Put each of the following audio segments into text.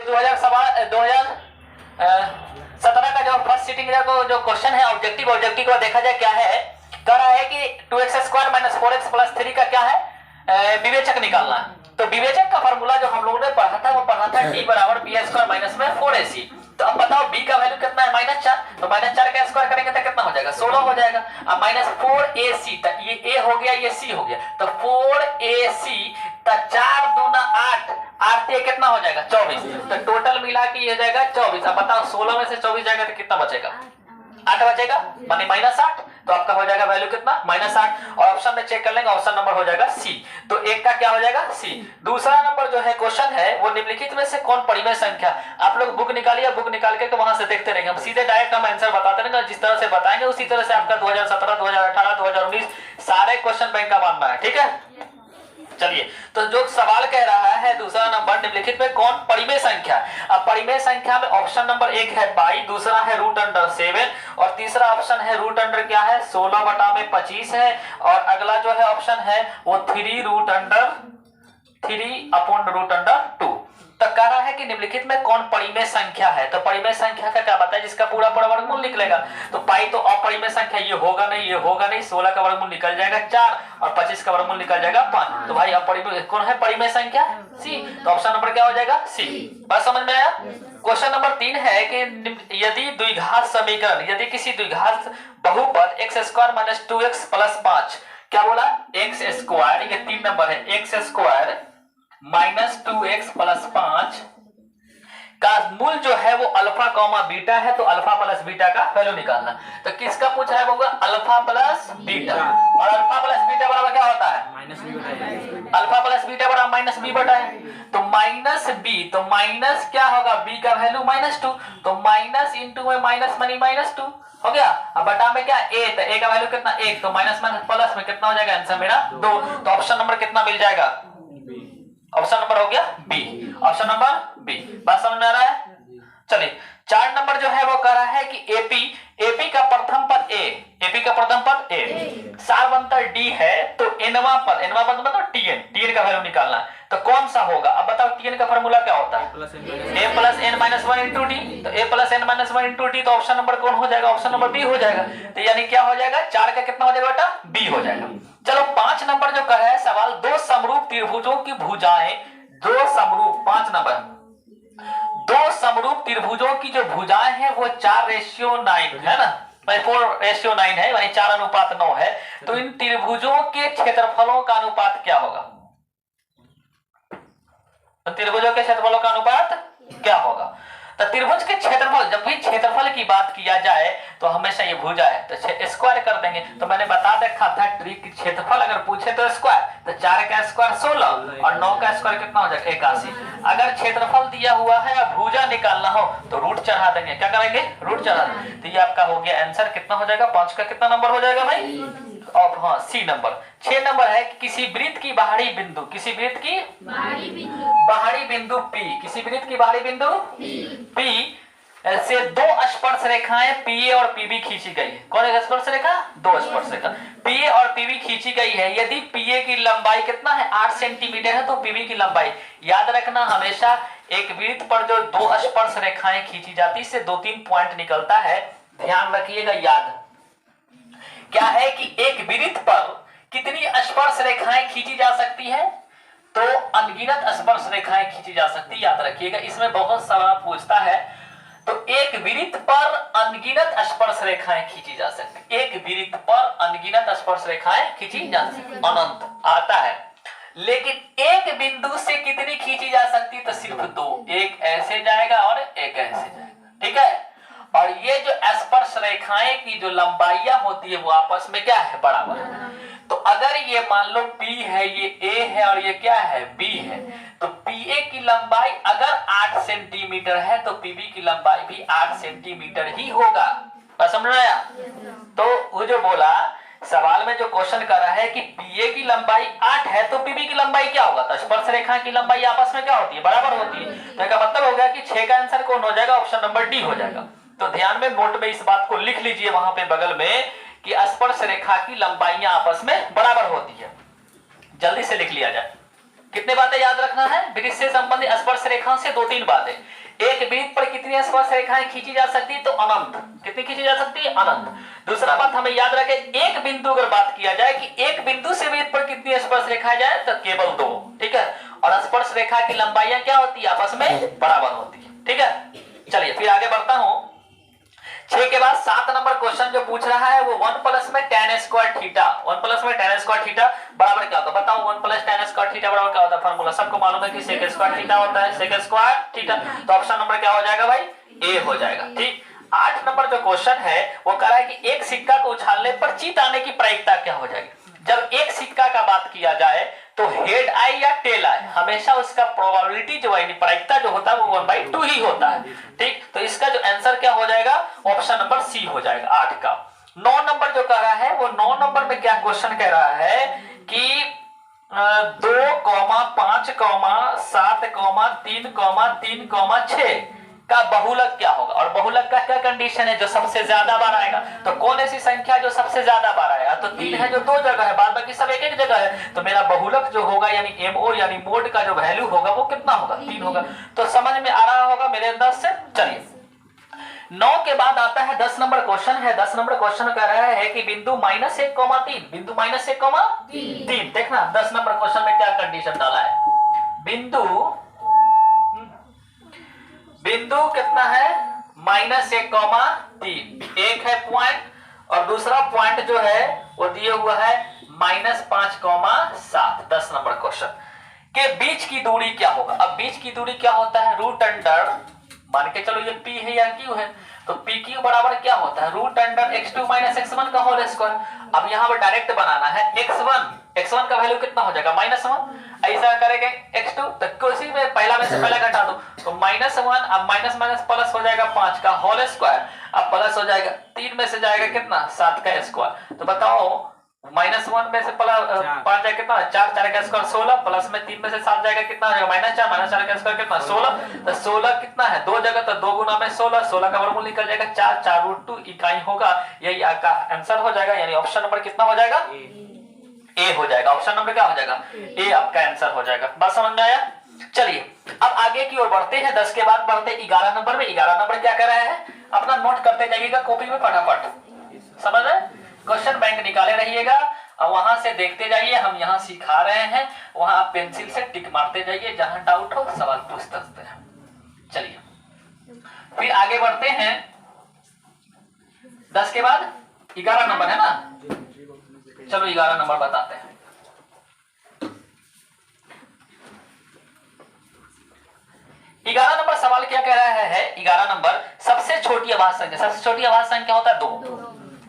2017 का जो first sitting का जो क्वेश्चन है ऑब्जेक्टिव को देखा जाए क्या है, कह रहा है कि 2x² - 4x + 3 का क्या है, विवेचक निकालना। तो विवेचक का फार्मूला जो हम लोगों ने पढ़ा था वो पढ़ा था d = b² - 4ac। तो अब बताओ b का वैल्यू कितना है, -4। तो -4 का स्क्वायर करेंगे तो कितना हो जाएगा, 16 हो जाएगा। अब -4ac तक ये a हो गया, ये c हो गया, तो 4ac तक 4 दूना 8, 8 से कितना हो जाएगा, 24। तो टोटल मिला के ये हो जाएगा 24। अब बताओ 16 में से 24 जाएगा तो कितना बचेगा, 8 बचेगा, माने -8। तो आपका हो जाएगा वैल्यू कितना, -8। और ऑप्शन में चेक कर लेंगे, ऑप्शन नंबर हो जाएगा सी। तो एक का क्या हो जाएगा, सी। दूसरा नंबर जो है क्वेश्चन है वो निम्नलिखित में से कौन परिमेय संख्या, आप लोग बुक निकालिए, बुक निकाल के वहां से देखते रहेंगे, हम सीधे डायरेक्ट हम आंसर बताते रहेंगे, जिस तरह से बताएंगे उसी तरह से आपका 2017, 2018, 2019 सारे क्वेश्चन बैंक का मानना है, ठीक है। चलिए, तो जो सवाल कह रहा है दूसरा नंबर निम्नलिखित में कौन परिमेय संख्या। अब परिमेय संख्या में ऑप्शन नंबर 1 है पाई, दूसरा है √7 और तीसरा ऑप्शन है √, क्या है, 16/25 है। और अगला जो है ऑप्शन है वो 3√2। तो कह रहा है कि निम्नलिखित में कौन परिमेय संख्या है। तो परिमेय संख्या का क्या बताया, जिसका पूरा वर्गमूल निकलेगा। तो पाई तो अपरिमेय संख्या, ये होगा नहीं, ये होगा नहीं। 16 का वर्गमूल निकल जाएगा 4 और 25 का वर्गमूल निकल जाएगा 5। तो भाई अपरिमेय कौन है, परिमेय संख्या सी। तो ऑप्शन नंबर क्या हो जाएगा, सी। बात समझ में आया। क्वेश्चन नंबर 3 है कि यदि द्विघात समीकरण, यदि किसी द्विघात बहुपद x² - 2x + 5, क्या बोला, x², ये 3 नंबर है, x² - 2x + 5 का मूल जो है वो अल्फा कॉमा बीटा है। तो अल्फा प्लस बीटा का वैल्यू निकालना। तो किसका पूछा है, वो अल्फा प्लस बीटा। और अल्फा प्लस बीटा बराबर क्या होता है, अल्फा प्लस बीटा बराबर -b/। तो -b, तो माइनस क्या होगा, b का वैल्यू -2, तो माइनस इंटू में माइनस मनी -2 हो गया। अब बटा में क्या, a, तो a का वैल्यू कितना 1, तो माइनस प्लस में कितना हो जाएगा, आंसर मेरा 2। तो ऑप्शन नंबर कितना मिल जाएगा, ऑप्शन नंबर हो गया बी, ऑप्शन नंबर बी। बात समझ में आ रहा है। चलिए 4 नंबर जो है वो कह रहा है कि एपी का प्रथम पद ए, सार बनता डी है, तो nवां पद मतलब टीएन का वैल्यू निकालना है। तो कौन सा होगा, अब बताओ टीएन का फार्मूला क्या होता है, a + n - 1 × t। तो a + n - 1 × t, तो ऑप्शन नंबर कौन हो जाएगा, ऑप्शन नंबर बी हो जाएगा। तो यानी क्या हो जाएगा, 4 का कितना हो जाएगा बेटा, बी हो जाएगा। चलो 5 नंबर जो कह है सवाल, दो समरूप त्रिभुजों की भुजाएं, 2 समरूप त्रिभुजों की जो भुजाएं हैं वो 4:9 है ना, 4:9 है, यानी 4:9 है। तो इन त्रिभुजों के क्षेत्रफलों का अनुपात क्या होगा, तो त्रिभुजों के क्षेत्रफलों का अनुपात क्या होगा। तो त्रिभुज के क्षेत्रफल, जब भी क्षेत्रफल की बात किया जाए तो हमेशा ये भुजा है तो स्क्वायर कर देंगे। तो मैंने बता देखा था ट्रिक, क्षेत्रफल अगर पूछे तो स्क्वायर, तो 4 का स्क्वायर 16 और 9 का स्क्वायर कितना हो जाएगा, 81। अगर क्षेत्रफल दिया हुआ है और भुजा निकालना हो तो रूट चढ़ा देंगे, क्या करेंगे, रूट चढ़ा देंगे। तो ये आपका हो गया आंसर, कितना हो जाएगा, 5 का कितना नंबर हो जाएगा भाई, और हाँ सी नंबर। 6 नंबर है कि किसी वृत्त की बाहरी बिंदु, किसी वृत्त की बाहरी बिंदु P, किसी वृत्त की बाहरी बिंदु P से 2 स्पर्श रेखाएं PA और PB खींची गई है। कौन है स्पर्श रेखा, 2 स्पर्श रेखा PA और PB खींची गई है। यदि PA की लंबाई कितना है, 8 सेंटीमीटर है, तो PB की लंबाई, याद रखना हमेशा एक वृत्त पर जो 2 स्पर्श रेखाएं खींची जाती है, इससे 2-3 पॉइंट निकलता है, ध्यान रखिएगा। याद क्या है कि एक वृत्त पर कितनी स्पर्श रेखाएं खींची जा सकती है, तो अनगिनत स्पर्श रेखाएं खींची जा सकती है, याद रखिएगा। इसमें बहुत सवाल पूछता है। तो एक वृत्त पर अनगिनत स्पर्श रेखाएं खींची जा सकती, एक वृत्त पर अनगिनत स्पर्श रेखाएं खींची जा सकती, अनंत आता है। लेकिन एक बिंदु से कितनी खींची जा सकती है, तो सिर्फ 2, एक ऐसे जाएगा और एक ऐसे जाएगा, ठीक है। और ये जो स्पर्श रेखाएं की जो लंबाइयां होती है वो आपस में क्या है, बराबर है। तो अगर ये मान लो P है, ये A है और ये क्या है, B है, तो PA की लंबाई अगर 8 सेंटीमीटर है तो PB की लंबाई भी 8 सेंटीमीटर ही होगा। समझ में आया। तो वो जो बोला सवाल में, जो क्वेश्चन कर रहा है कि PA की लंबाई 8 है तो PB की लंबाई क्या होगा, तो स्पर्श रेखा की लंबाई आपस में क्या होती है, बराबर होती है। तो इसका मतलब हो गया कि 6 का आंसर कौन हो जाएगा, ऑप्शन नंबर डी हो जाएगा। तो ध्यान में नोट में इस बात को लिख लीजिए वहां पे बगल में कि स्पर्श रेखा की लंबाइयां आपस में बराबर होती है, जल्दी से लिख लिया जाए। कितने बातें याद रखना है वृत्त से संबंधित स्पर्श रेखाओं से? 2-3 बातें। एक वृत्त पर कितनी स्पर्श रेखाएं खींची जा सकती है? तो अनंत। कितनी खींची जा सकती है? अनंत। दूसरा बात हमें याद रखे, एक बिंदु अगर बात किया जाए कि एक बिंदु से वृत्त पर कितनी स्पर्श रेखाएं जाए तो केवल 2, ठीक है। और स्पर्श रेखा की लंबाइयां क्या होती है? आपस में बराबर होती है, ठीक है। चलिए फिर आगे बढ़ता हूं। 6 के बाद 7 नंबर क्वेश्चन जो पूछ रहा है वो 1 प्लस में tan स्क्वायर थीटा, 1 प्लस में tan स्क्वायर थीटा बराबर क्या होता है? बताओ 1 प्लस tan स्क्वायर थीटा बराबर क्या होता है? फार्मूला सबको मालूम है कि sec स्क्वायर थीटा होता है, sec स्क्वायर थीटा। तो ऑप्शन नंबर क्या हो जाएगा भाई? ए हो जाएगा, ठीक। 8 नंबर जो क्वेश्चन है वो कह रहा है कि एक सिक्का को उछालने पर जीत आने की प्रायिकता क्या हो जाएगी? जब एक सिक्का का बात किया जाए तो हेड आए या टेल आए, हमेशा उसका प्रोबेबिलिटी जो है प्रायिकता जो होता है वो 1/2 ही होता है, ठीक। तो इसका जो आंसर क्या हो जाएगा? ऑप्शन नंबर सी हो जाएगा 8 का। 9 नंबर जो कह रहा है वो 9 नंबर में क्या क्वेश्चन कह रहा है कि 2,5,7,3,3,6 का बहुलक क्या होगा? और बहुलक का क्या कंडीशन है? जो सबसे ज्यादा बार आएगा। तो कौन ऐसी संख्या जो सबसे ज्यादा बार आएगा? तो 3 है जो 2 जगह है, बाद बाकी सब एक एक जगह है। तो मेरा बहुलक जो होगा यानी एमओ यानी मोड का जो वैल्यू होगा वो कितना होगा? 3 होगा। तो समझ में आ रहा होगा मेरे अंदाज से। चलिए 9 के बाद आता है 10 नंबर क्वेश्चन है। 10 नंबर क्वेश्चन कह रहा है कि बिंदु -1,3, बिंदु -1,3। देखना 10 नंबर क्वेश्चन में क्या कंडीशन डाला है। बिंदु कितना है? -1,3। एक है पॉइंट और दूसरा पॉइंट जो है वो दिया हुआ है -5,7। 10 नंबर क्वेश्चन के बीच की दूरी क्या होगा? अब बीच की दूरी क्या होता है? रूट अंडर, मान के चलो ये P है या Q है, तो PQ बराबर क्या होता है? रूट अंडर x2 - x1 का होल स्क्वायर। अब यहाँ पर डायरेक्ट बनाना है x1 का वैल्यू कितना हो जाएगा? -1। ऐसा करेंगे x2 तो किसी में पहला में से पहला घटा दो तो -1। अब माइनस माइनस प्लस हो जाएगा 5 का होल स्क्वायर, अब प्लस हो जाएगा 3 में से जाएगा कितना? 7 का स्क्वायर। तो बताओ -1 में से प्लस 5 जाएगा कितना? 4, 4 का स्क्वायर 16, प्लस में 3 में से 7 जाएगा कितना हो जाएगा? -4, -4 का स्क्वायर कितना? 16। तो 16 कितना है? 2 जगह तो 2 गुना में 16, 16 का वर्गमूल निकल जाएगा 4, 4√2 इकाई होगा। यही आपका आंसर हो जाएगा, यानी ऑप्शन नंबर कितना हो जाएगा? ए हो जाएगा। ऑप्शन नंबर क्या हो जाएगा? ए आपका आंसर हो जाएगा। बात समझ में आया? चलिए अब आगे की ओर बढ़ते हैं। 10 के बाद बढ़ते 11 नंबर में। 11 नंबर क्या कर रहा है? अपना नोट करते जाइएगा कॉपी में फटाफट, समझ रहे? क्वेश्चन बैंक निकाले रहिएगा और वहां से देखते जाइए। हम यहाँ सिखा रहे हैं, वहां आप पेंसिल से टिक मारते जाइए, जहां डाउट हो सवाल पूछ सकते हैं। चलिए फिर आगे बढ़ते हैं। 10 के बाद 11 नंबर है ना? चलो 11 नंबर बताते हैं। 11 नंबर सवाल क्या कह रहा है? 11 नंबर सबसे छोटी आभास संख्या, सबसे छोटी आभास संख्या होता है 2,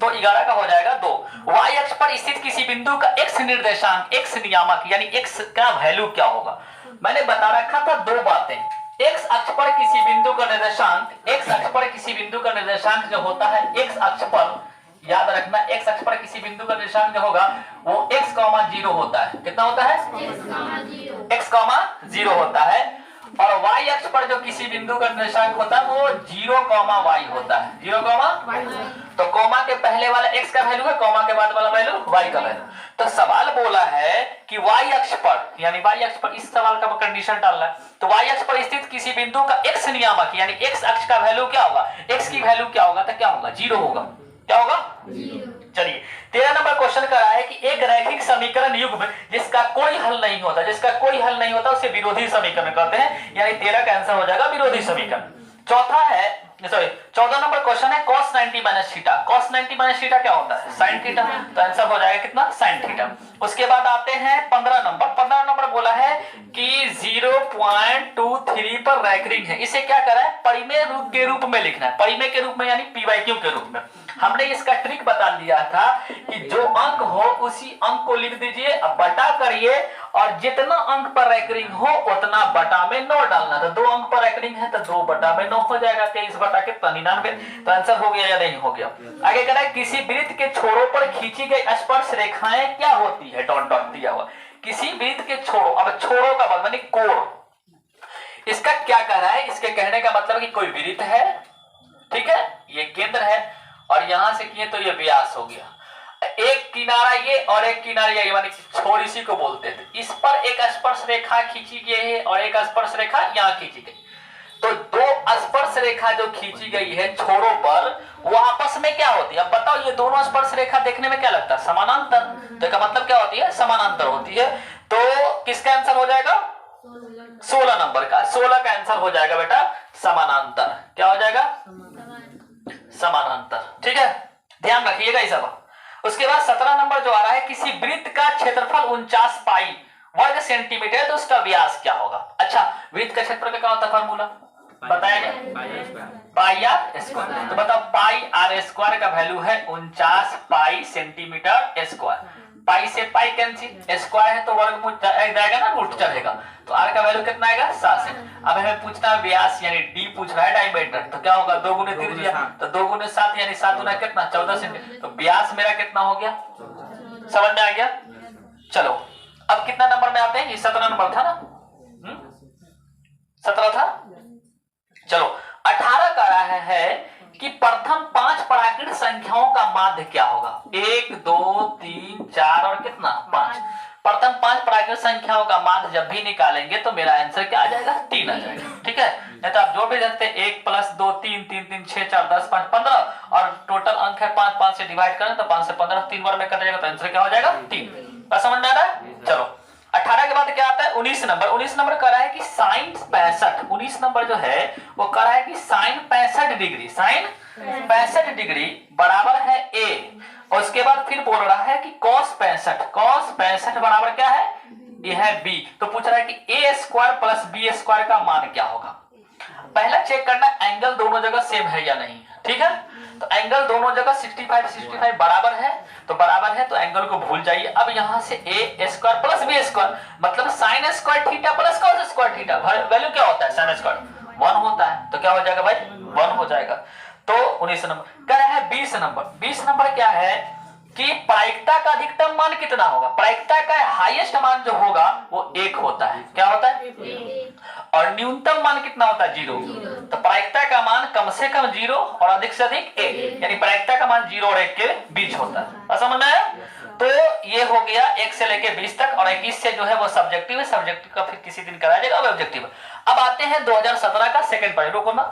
तो 11 का हो जाएगा 2। y अक्ष पर स्थित किसी बिंदु का x निर्देशांक, x नियामक यानी x का वैल्यू क्या होगा? मैंने बता रखा था 2 बातें। x अक्ष पर किसी बिंदु का निर्देशांक, x अक्ष पर किसी बिंदु का निर्देशांक जो होता है x अक्ष पर, याद रखना x अक्ष पर किसी बिंदु का निर्देशांक जो होगा वो x, 0 होता है। कितना होता है? x, 0 होता है। और y अक्ष पर जो किसी बिंदु का निर्देशांक होता है वो 0, y होता है। 0, तो कोमा के पहले वाला x का वैल्यू है, कोमा के बाद वाला वैल्यू y का वैल्यू। तो सवाल बोला है कि y अक्ष पर, यानी y अक्ष पर, इस सवाल का कंडीशन डालना है। तो y अक्ष पर स्थित किसी बिंदु का x नियामक यानी x अक्ष का वैल्यू क्या होगा? x की वैल्यू क्या होगा? तो क्या होगा? 0 होगा। क्या होगा? 0। चलिए 13 नंबर क्वेश्चन कर रहा है कि एक रैखिक समीकरण युग्म जिसका कोई हल नहीं होता, जिसका कोई हल नहीं होता उसे विरोधी समीकरण कहते हैं, यानी 13 का आंसर हो जाएगा विरोधी समीकरण। चौथा है, सॉरी 14 नंबर क्वेश्चन है cos 90 - थीटा। cos 90 - थीटा क्या होता है? sin theta. तो आंसर हो जाएगा कितना? sin theta. उसके बाद आते हैं 15 नंबर। 15 नंबर बोला है कि 0.23 पर रैखिक है। इसे क्या करा है? परिमेय रूप के रूप में लिखना है। परिमेय के रूप में यानी p/q के रूप में। हमने इसका ट्रिक बता दिया था कि जो अंक हो उसी अंक को लिख दीजिए, अब बटा करिए और जितना अंक पर रैखिक हो उतना बटा में 9 डालना। तो 2 अंक पर रैखिक है तो 2 बटा में 9 हो जाएगा। 23 बटा के 99। तो आंसर हो गया या नहीं हो गया? आगे कह रहा है किसी वृत्त के छोरों पर खींची गई स्पर्श रेखाएं क्या होती है? डॉट डॉट दिया हुआ। किसी वृत्त के छोरों, अब छोरों का मतलब कोण, इसका क्या कह रहा है? इसके कहने का मतलब कि कोई वृत्त है, ठीक है, ये केंद्र है और यहां से किए तो ये व्यास हो गया। एक एक किनारा ये और एक किनारा ये, यानी छोर इसी को बोलते थे। इस पर एक स्पर्श रेखा खींची गई है और एक स्पर्श रेखा यहाँ खींची गई। तो दो स्पर्श रेखा जो खींची गई है छोरों पर, वो आपस में क्या होती है? अब बताओ, ये दोनों स्पर्श रेखा देखने में क्या लगता है? समानांतर। तो इसका मतलब क्या होती है? समानांतर होती है। तो किसका आंसर हो जाएगा? 16 नंबर का। 16 का आंसर हो जाएगा बेटा समानांतर। क्या हो जाएगा? समानांतर। ठीक है, ध्यान रखिएगा ये सब। उसके बाद 17 नंबर जो आ रहा है, किसी वृत्त का क्षेत्रफल 49 पाई वर्ग सेंटीमीटर है तो उसका व्यास क्या होगा? अच्छा, वृत्त का क्षेत्रफल का क्या होता है फॉर्मूला बताया गया? पाई आर स्क्वायर। तो बताओ, पाई आर स्क्वायर का वैल्यू है 49 पाई सेंटीमीटर स्क्वायर। पाई से पाई कैंसिल, स्क्वायर है तो वर्गमूल जाएगा ना, रूट चढ़ेगा। तो आर का वैल्यू कितना आएगा? 7 से। अब हमें पूछना है व्यास, यानी डी पूछ रहा है डायमीटर। तो क्या होगा? 2 गुने त्रिज्या, तो 2 गुने 7 यानी 7 गुना कितना? 14 सेंटीमीटर। तो व्यास मेरा कितना हो गया? समझ में आ गया? चलो, अब कितना नंबर में आते हैं? ये 17 नंबर था ना? 17 था। चलो, 18 का रहा है कि प्रथम 5 प्राकृत संख्याओं का माध्य क्या होगा? 1 2 3 4 और कितना? 5। प्रथम 5 प्राकृत संख्याओं का माध्य जब भी निकालेंगे तो मेरा आंसर क्या आ जाएगा? 3 आ जाएगा। ठीक है, नहीं तो आप जो भी जानते हैं 1 + 2 3 3 3 6 4 10 5 15 और टोटल अंक है 5, 5 से डिवाइड करें तो 5 से 15 3 बार में कट जाएगा, तो आंसर क्या हो जाएगा? 3। समझ में आ रहा है? चलो, 18 के बाद क्या आता है? 19 नंबर। 19 नंबर कह रहा है कि साइन 65, 19 नंबर जो है वो कह रहा है कि साइन 65 डिग्री, साइन 65 डिग्री बराबर है ए। और उसके बाद फिर बोल रहा है कि कॉस 65, कॉस 65 बराबर क्या है? ये है बी। तो पूछ रहा है कि ए स्क्वायर प्लस बी स्क्वायर का मान क्या होगा? पहला चेक करना एंगल दोनों जगह सेम है या नहीं। ठीक है, तो एंगल दोनों जगह 65 65 बराबर है, तो बराबर है तो एंगल को भूल जाइए। अब यहां से ए स्क्वायर प्लस बी स्क्वायर मतलब sine square theta plus cos square theta, value क्या होता है? साइन स्क्वायर 1 होता है। तो क्या हो जाएगा भाई? 1 हो जाएगा। तो 19 नंबर कह रहा है। 20 नंबर, 20 नंबर क्या है कि प्रायिकता का अधिकतम मान कितना होगा? प्रायिकता का हाईएस्ट मान जो होगा वो 1 होता है। क्या होता है? और न्यूनतम मान कितना होता है? 0। तो प्रायिकता का मान कम से कम 0 और अधिक से अधिक 1, यानी प्रायिकता का मान 0 और 1 के बीच होता है। समझ में आया? तो ये हो गया 1 से लेके 20 तक, और 21 से जो है वो सब्जेक्टिव है। सब्जेक्टिव का फिर किसी दिन कराया जाएगा, ऑब्जेक्टिव। अब आते हैं 2017 का सेकंड पॉइंट। रुको ना,